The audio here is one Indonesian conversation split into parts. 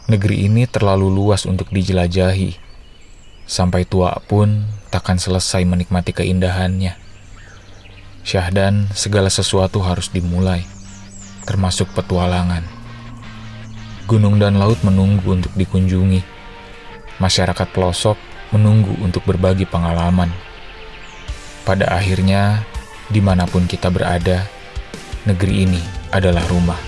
Negeri ini terlalu luas untuk dijelajahi. Sampai tua pun takkan selesai menikmati keindahannya. Syahdan, segala sesuatu harus dimulai, termasuk petualangan. Gunung dan laut menunggu untuk dikunjungi. Masyarakat pelosok menunggu untuk berbagi pengalaman. Pada akhirnya, dimanapun kita berada, negeri ini adalah rumah.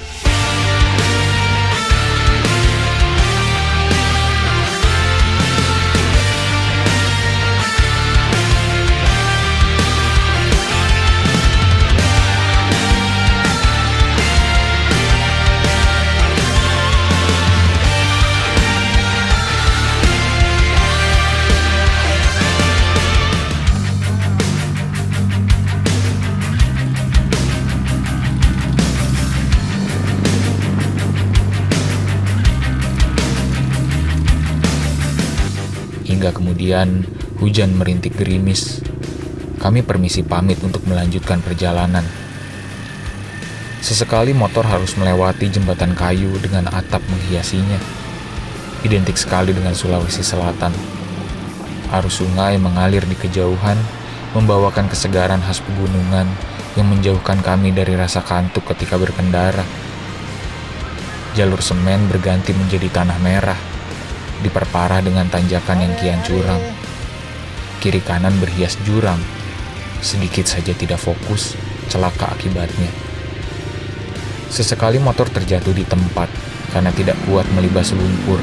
Hingga kemudian hujan merintik gerimis. Kami permisi pamit untuk melanjutkan perjalanan. Sesekali motor harus melewati jembatan kayu dengan atap menghiasinya. Identik sekali dengan Sulawesi Selatan. Arus sungai mengalir di kejauhan, membawakan kesegaran khas pegunungan yang menjauhkan kami dari rasa kantuk ketika berkendara. Jalur semen berganti menjadi tanah merah, diperparah dengan tanjakan yang kian curam. Kiri kanan berhias jurang. Sedikit saja tidak fokus, celaka akibatnya. Sesekali motor terjatuh di tempat karena tidak kuat melibas lumpur.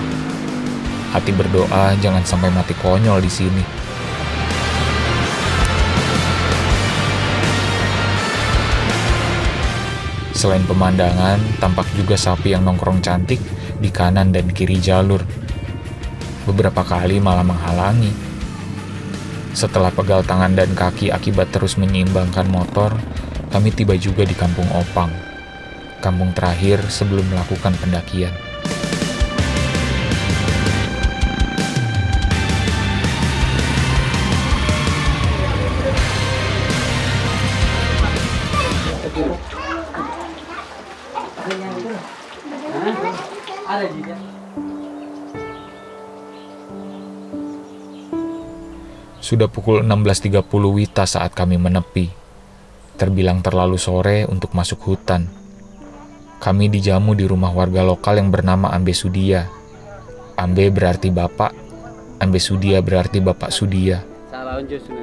Hati berdoa jangan sampai mati konyol di sini. Selain pemandangan, tampak juga sapi yang nongkrong cantik di kanan dan kiri jalur. Beberapa kali malah menghalangi. Setelah pegal tangan dan kaki akibat terus menyeimbangkan motor, kami tiba juga di Kampung Opang, kampung terakhir sebelum melakukan pendakian. Sudah pukul 16.30 WITA saat kami menepi. Terbilang terlalu sore untuk masuk hutan. Kami dijamu di rumah warga lokal yang bernama Ambe Sudia. Ambe berarti bapak, Ambe Sudia berarti bapak Sudia.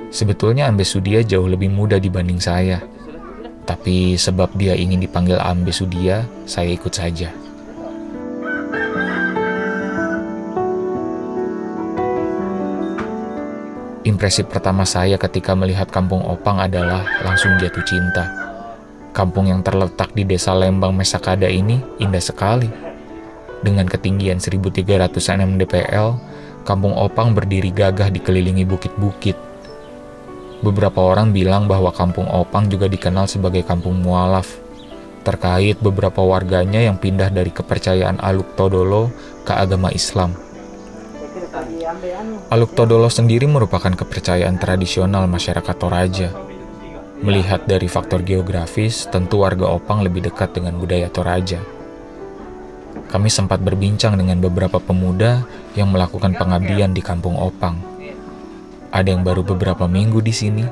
Sebetulnya Ambe Sudia jauh lebih muda dibanding saya. Tapi sebab dia ingin dipanggil Ambe Sudia, saya ikut saja. Impresi pertama saya ketika melihat Kampung Opang adalah langsung jatuh cinta. Kampung yang terletak di desa Lembang Mesakada ini indah sekali. Dengan ketinggian 1.300 mdpl, Kampung Opang berdiri gagah dikelilingi bukit-bukit. Beberapa orang bilang bahwa Kampung Opang juga dikenal sebagai kampung mualaf, terkait beberapa warganya yang pindah dari kepercayaan Aluk Todolo ke agama Islam. Aluk Todolo sendiri merupakan kepercayaan tradisional masyarakat Toraja. Melihat dari faktor geografis, tentu warga Opang lebih dekat dengan budaya Toraja. Kami sempat berbincang dengan beberapa pemuda yang melakukan pengabdian di Kampung Opang. Ada yang baru beberapa minggu di sini,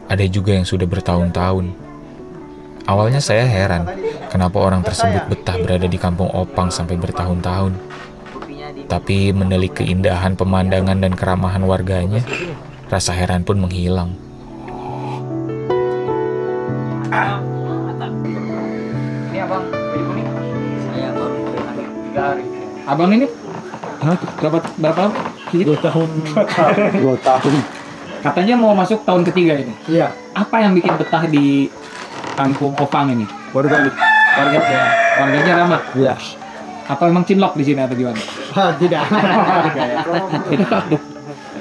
ada juga yang sudah bertahun-tahun. Awalnya saya heran, kenapa orang tersebut betah berada di Kampung Opang sampai bertahun-tahun. Tapi menelik keindahan pemandangan dan keramahan warganya, rasa heran pun menghilang. Ini abang, ini saya baru 3 hari. Abang ini dapat berapa? 2 tahun. 2 tahun. Katanya mau masuk tahun ketiga ini. Iya. Apa yang bikin betah di Kampung Opang ini? Warganya ramah. Iya. Atau emang cinlok di sini atau gimana? Tidak.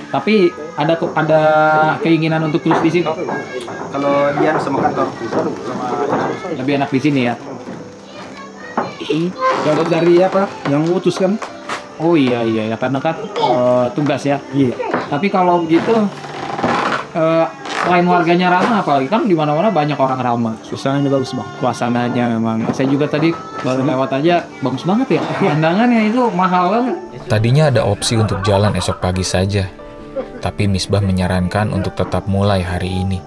Tapi ada keinginan untuk terus di sini. Kalau dia sama kantor, Lebih enak di sini ya. dari apa? Yang utus kan? Oh iya karena kan tugas ya. Iya. Tapi kalau begitu selain warganya ramah, apalagi kan di mana-mana banyak orang ramah. Suasananya bagus bang. Suasananya memang. Saya juga tadi baru lewat aja, bagus banget ya. Pemandangannya itu mahal banget. Tadinya ada opsi untuk jalan esok pagi saja, tapi Misbah menyarankan untuk tetap mulai hari ini.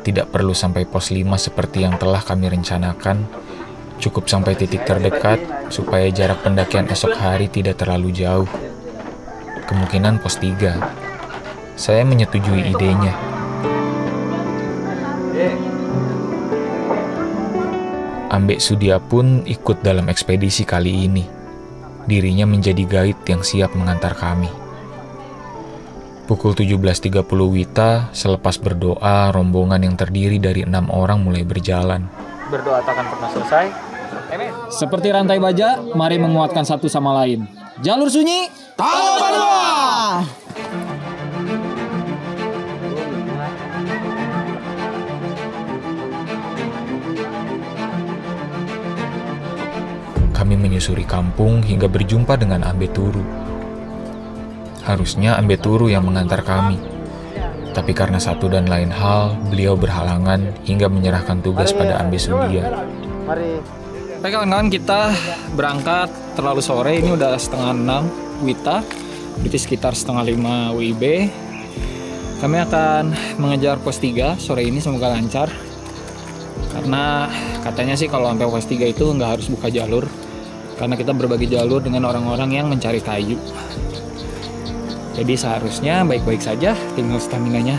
Tidak perlu sampai pos 5 seperti yang telah kami rencanakan, cukup sampai titik terdekat supaya jarak pendakian esok hari tidak terlalu jauh. Kemungkinan pos 3. Saya menyetujui idenya. Ambek Sudia pun ikut dalam ekspedisi kali ini. Dirinya menjadi guide yang siap mengantar kami. Pukul 17.30 Wita, selepas berdoa, rombongan yang terdiri dari 6 orang mulai berjalan. Berdoa takkan pernah selesai. Seperti rantai baja, mari menguatkan satu sama lain. Jalur sunyi. Kami menyusuri kampung hingga berjumpa dengan Ambe Turu. Harusnya Ambe Turu yang mengantar kami. Tapi karena satu dan lain hal, beliau berhalangan hingga menyerahkan tugas pada Ambe Sudia. Baik kawan-kawan, kita berangkat terlalu sore. Ini udah setengah 6 Wita, berarti sekitar setengah 5 WIB. Kami akan mengejar pos 3 sore ini, semoga lancar. Karena katanya sih kalau sampai pos 3 itu nggak harus buka jalur, karena kita berbagi jalur dengan orang-orang yang mencari kayu. Jadi seharusnya baik-baik saja, tinggal staminanya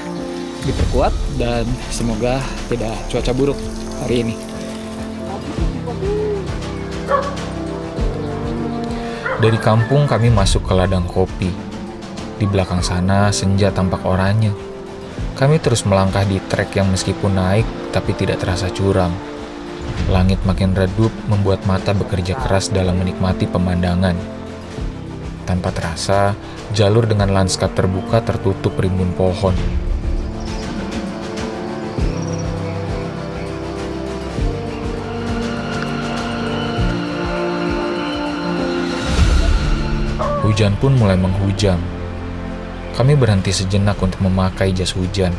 diperkuat dan semoga tidak cuaca buruk hari ini. Dari kampung kami masuk ke ladang kopi. Di belakang sana senja tampak oranye. Kami terus melangkah di trek yang meskipun naik tapi tidak terasa curam. Langit makin redup membuat mata bekerja keras dalam menikmati pemandangan. Tanpa terasa, jalur dengan lanskap terbuka tertutup rimbun pohon. Hujan pun mulai menghujam. Kami berhenti sejenak untuk memakai jas hujan.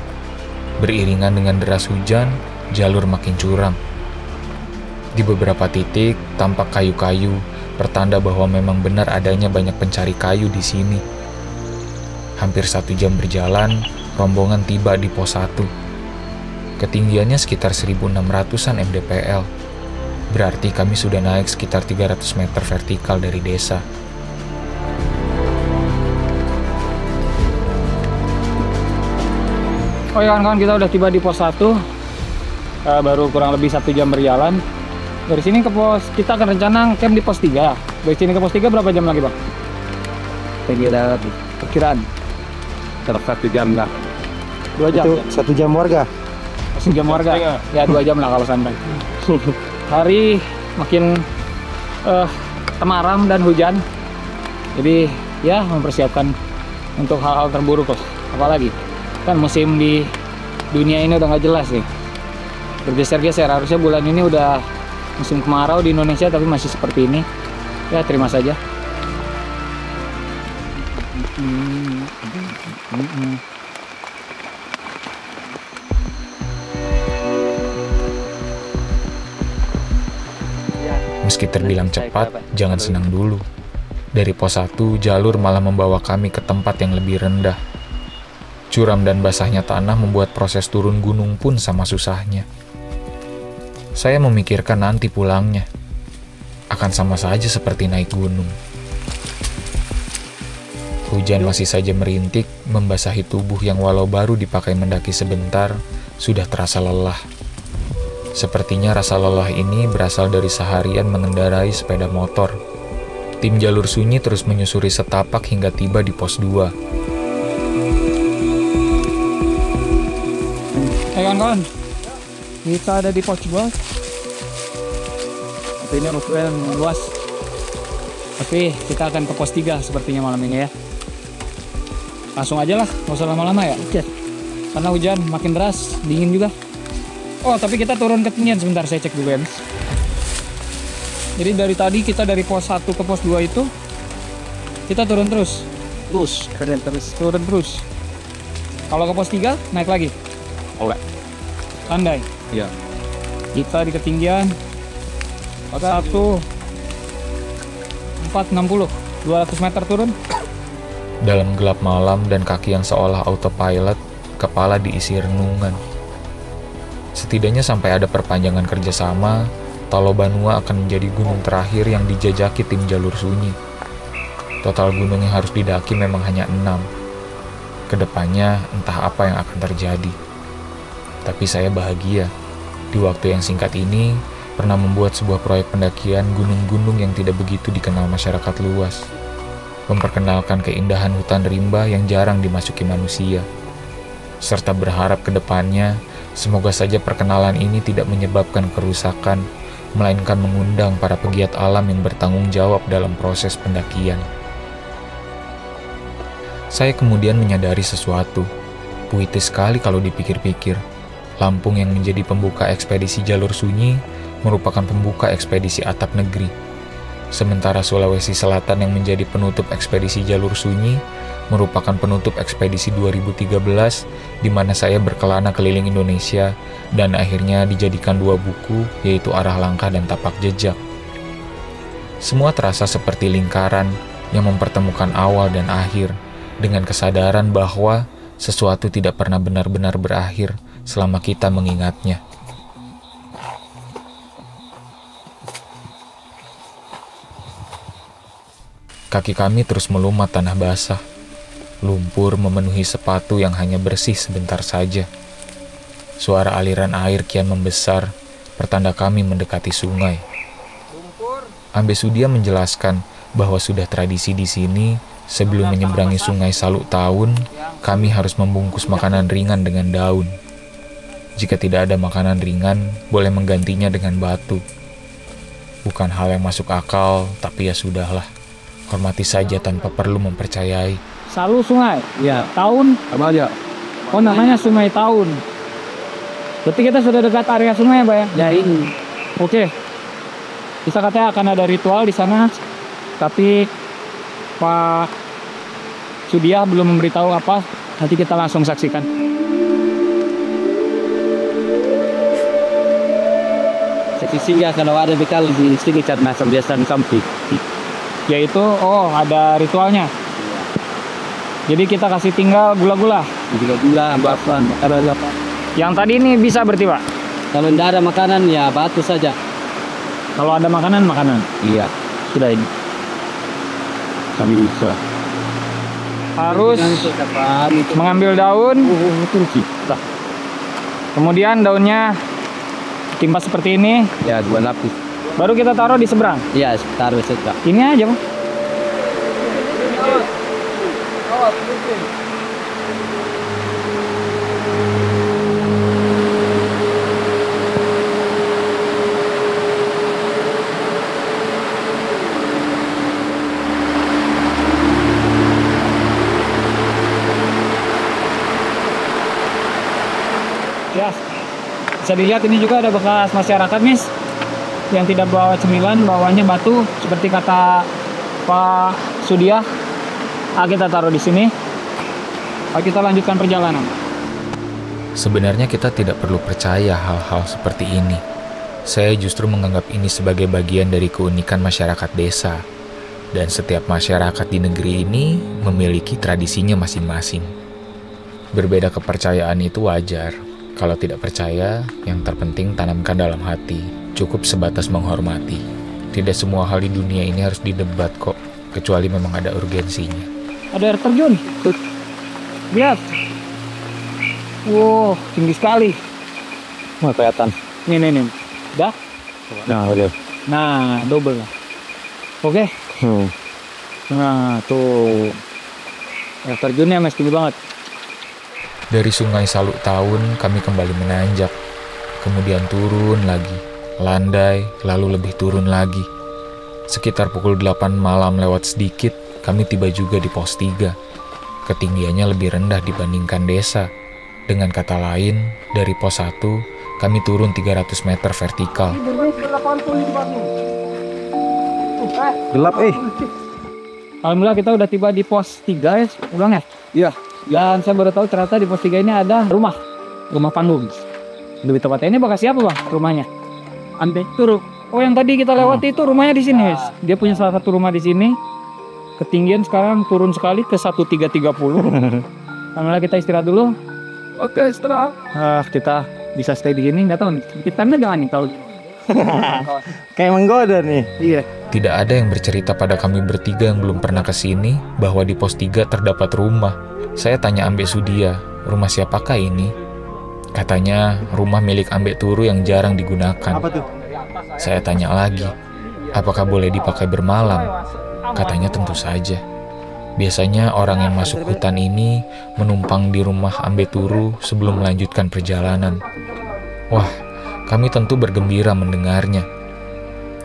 Beriringan dengan deras hujan, jalur makin curam. Di beberapa titik, tampak kayu-kayu, pertanda bahwa memang benar adanya banyak pencari kayu di sini. Hampir 1 jam berjalan, rombongan tiba di pos 1. Ketinggiannya sekitar 1.600-an mdpl. Berarti kami sudah naik sekitar 300 meter vertikal dari desa. Oh ya kawan-kawan, kita udah tiba di pos 1. Baru kurang lebih 1 jam berjalan. Dari sini ke pos, kita akan rencana camp di pos 3. Dari sini ke pos 3 berapa jam lagi bang? Perkiraan 1 jam lah. 2 jam? Itu 1 jam warga. 1 jam warga? Ya 2 jam lah kalau santai. Hari makin temaram dan hujan. Jadi ya mempersiapkan untuk hal-hal terburuk loh. Apalagi kan musim di dunia ini udah nggak jelas nih, bergeser-geser. Harusnya bulan ini udah musim kemarau di Indonesia, tapi masih seperti ini. Ya terima saja. Meski terbilang cepat, jangan senang dulu. Dari pos 1, jalur malah membawa kami ke tempat yang lebih rendah. Curam dan basahnya tanah membuat proses turun gunung pun sama susahnya. Saya memikirkan nanti pulangnya. Akan sama saja seperti naik gunung. Hujan masih saja merintik, membasahi tubuh yang walau baru dipakai mendaki sebentar, sudah terasa lelah. Sepertinya rasa lelah ini berasal dari seharian mengendarai sepeda motor. Tim jalur sunyi terus menyusuri setapak hingga tiba di pos 2. Kawan-kawan, kita ada di pos 2. Tapi ini lumayan luas. Tapi kita akan ke pos 3 sepertinya malam ini ya. Langsung aja lah, nggak usah lama-lama ya. Karena hujan makin deras, dingin juga. Oh, tapi kita turun ketinggian sebentar, saya cek dulu ya. Jadi dari tadi kita dari pos 1 ke pos 2 itu kita turun terus. Turun terus. Kalau ke pos 3 naik lagi. Oleh. Landai. Iya. Kita di ketinggian 460, 200 meter turun. Dalam gelap malam dan kaki yang seolah autopilot, kepala diisi renungan. Setidaknya sampai ada perpanjangan kerjasama, Talobanua akan menjadi gunung terakhir yang dijajaki tim jalur sunyi. Total gunung yang harus didaki memang hanya 6. Kedepannya entah apa yang akan terjadi. Tapi saya bahagia, di waktu yang singkat ini, pernah membuat sebuah proyek pendakian gunung-gunung yang tidak begitu dikenal masyarakat luas. Memperkenalkan keindahan hutan rimba yang jarang dimasuki manusia. Serta berharap ke depannya, semoga saja perkenalan ini tidak menyebabkan kerusakan, melainkan mengundang para pegiat alam yang bertanggung jawab dalam proses pendakian. Saya kemudian menyadari sesuatu, puitis sekali kalau dipikir-pikir. Lampung yang menjadi pembuka ekspedisi jalur sunyi merupakan pembuka ekspedisi atap negeri. Sementara Sulawesi Selatan yang menjadi penutup ekspedisi jalur sunyi merupakan penutup ekspedisi 2013 di mana saya berkelana keliling Indonesia dan akhirnya dijadikan 2 buku, yaitu Arah Langkah dan Tapak Jejak. Semua terasa seperti lingkaran yang mempertemukan awal dan akhir dengan kesadaran bahwa sesuatu tidak pernah benar-benar berakhir selama kita mengingatnya. Kaki kami terus melumat tanah basah. Lumpur memenuhi sepatu yang hanya bersih sebentar saja. Suara aliran air kian membesar, pertanda kami mendekati sungai. Ambe Sudia menjelaskan bahwa sudah tradisi di sini, sebelum menyeberangi sungai Saluk Taun, kami harus membungkus makanan ringan dengan daun. Jika tidak ada makanan ringan, boleh menggantinya dengan batu. Bukan hal yang masuk akal, tapi ya sudahlah. Hormati saja tanpa perlu mempercayai. Salu sungai. Iya. Taun. Apa aja? Oh, namanya Sungai Taun. Berarti kita sudah dekat area sungai, Pak ya? Ya ini. Oke. Bisa katanya akan ada ritual di sana, tapi Pak Sudia belum memberitahu apa. Nanti kita langsung saksikan. Sehingga kalau ada bekal di sekitar macam biasa samping. Yaitu, ada ritualnya. Jadi kita kasih tinggal gula-gula. Gula-gula, apa? Yang tadi ini bisa berarti, Pak? Kalau tidak ada makanan ya batu saja. Kalau ada makanan, makanan. Iya. Sudah ini. Kami bisa. Harus mengambil daun. Kemudian daunnya timpa seperti ini. Ya, 2 lapis. Baru kita taruh di seberang. Iya, taruh saja. Ini aja, Pak. Ya, bisa dilihat ini juga ada bekas masyarakat, Miss, yang tidak bawa cemilan, bawanya batu seperti kata Pak Sudia. Kita taruh di sini. Kita lanjutkan perjalanan. Sebenarnya kita tidak perlu percaya hal-hal seperti ini. Saya justru menganggap ini sebagai bagian dari keunikan masyarakat desa. Dan setiap masyarakat di negeri ini memiliki tradisinya masing-masing. Berbeda kepercayaan itu wajar. Kalau tidak percaya, yang terpenting tanamkan dalam hati. Cukup sebatas menghormati. Tidak semua hal di dunia ini harus didebat kok, kecuali memang ada urgensinya. Ada air terjun. Lihat. Wow, tinggi sekali. Wah, kelihatan. Nih. Udah? Nah, udah. Nah, double lah. Oke. Nah, tuh. Air terjunnya masih tinggi banget. Dari sungai Saluk Taun, kami kembali menanjak. Kemudian turun lagi. Landai, lalu lebih turun lagi. Sekitar pukul 8 malam lewat sedikit, kami tiba juga di pos 3. Ketinggiannya lebih rendah dibandingkan desa. Dengan kata lain, dari pos 1, kami turun 300 meter vertikal. Gelap, Alhamdulillah kita udah tiba di pos 3 ya, ulang ya? Iya. Dan saya baru tahu ternyata di pos 3 ini ada rumah. Rumah panggung. Lebih tepatnya ini bekas siapa bang rumahnya? Ambe Turu. Oh yang tadi kita lewati itu rumahnya di sini. Dia punya salah satu rumah di sini. Ketinggian sekarang turun sekali ke 1330. Alhamdulillah kita istirahat dulu. Oke istirahat. Kita bisa stay di sini. Nggak tahu nih. Kita jangan nih kalau Kayak menggoda nih. iya. Tidak ada yang bercerita pada kami bertiga yang belum pernah kesini bahwa di pos 3 terdapat rumah. Saya tanya Ambe Sudia, rumah siapakah ini? Katanya rumah milik Ambe Turu yang jarang digunakan. Apa tuh? Saya tanya lagi, apakah boleh dipakai bermalam? Katanya tentu saja. Biasanya orang yang masuk hutan ini menumpang di rumah Ambe Turu sebelum melanjutkan perjalanan. Wah, kami tentu bergembira mendengarnya.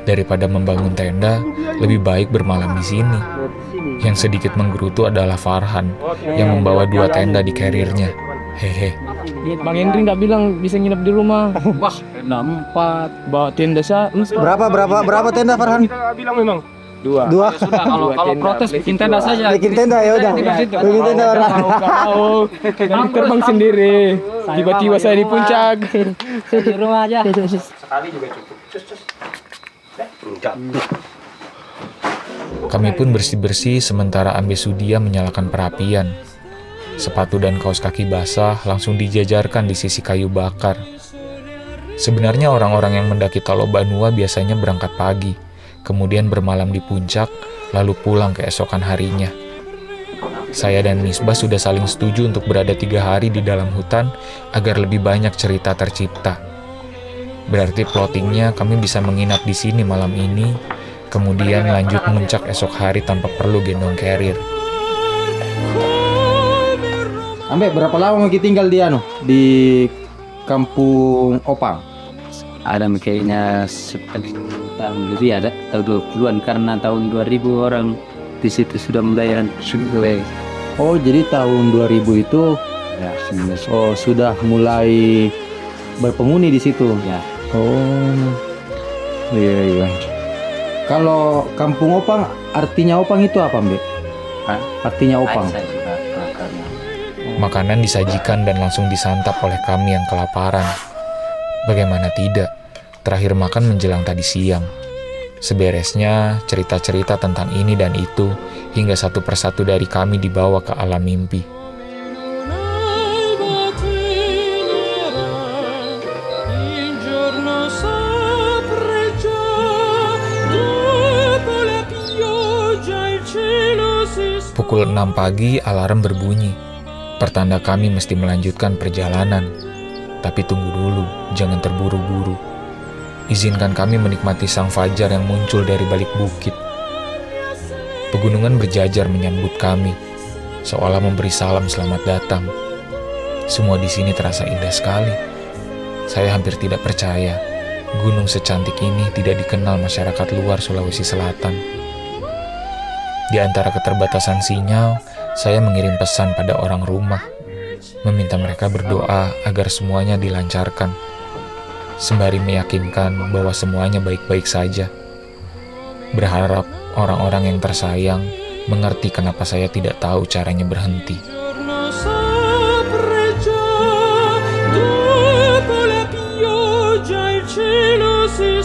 Daripada membangun tenda, lebih baik bermalam di sini. Yang sedikit menggerutu adalah Farhan yang membawa 2 tenda di karirnya. Hehe. Bang Hendri nggak bilang bisa nginep di rumah. Wah, tenda 4, bawa tenda Berapa tenda Farhan? bilang memang 2. Dua. Sudah kalau protes bikin tenda saja. Bikin tenda ya udah. Bikin tenda orang. Nanti terbang sendiri. Tiba-tiba saya di puncak. Di rumah aja. Kami pun bersih-bersih sementara Ambe Sudia menyalakan perapian. Sepatu dan kaos kaki basah langsung dijajarkan di sisi kayu bakar. Sebenarnya orang-orang yang mendaki Talobanua biasanya berangkat pagi, kemudian bermalam di puncak, lalu pulang keesokan harinya. Saya dan Misbah sudah saling setuju untuk berada 3 hari di dalam hutan agar lebih banyak cerita tercipta. Berarti plottingnya kami bisa menginap di sini malam ini, kemudian lanjut muncak esok hari tanpa perlu gendong carrier. Ambe berapa lama lagi tinggal di kampung Opang? Ada kayaknya 10 tahun lebih ada, tahun 20-an karena tahun 2000 orang di situ sudah mulai sungai. Oh, jadi tahun 2000 itu Ya, sebenarnya. oh sudah mulai berpenghuni di situ. Ya, Oh. Iya. Kalau kampung Opang artinya Opang itu apa, Mbak? Hah? Artinya Opang. saya juga karena Makanan disajikan dan langsung disantap oleh kami yang kelaparan. Bagaimana tidak, terakhir makan menjelang tadi siang. Seberesnya, cerita-cerita tentang ini dan itu, hingga satu persatu dari kami dibawa ke alam mimpi. Pukul 6 pagi, alarm berbunyi. Pertanda kami mesti melanjutkan perjalanan. Tapi tunggu dulu, jangan terburu-buru. Izinkan kami menikmati sang fajar yang muncul dari balik bukit. Pegunungan berjajar menyambut kami, seolah memberi salam selamat datang. Semua di sini terasa indah sekali. Saya hampir tidak percaya, gunung secantik ini tidak dikenal masyarakat luar Sulawesi Selatan. Di antara keterbatasan sinyal, saya mengirim pesan pada orang rumah, meminta mereka berdoa agar semuanya dilancarkan, sembari meyakinkan bahwa semuanya baik-baik saja. Berharap orang-orang yang tersayang mengerti kenapa saya tidak tahu caranya berhenti. Dopo la pioggia il cielo si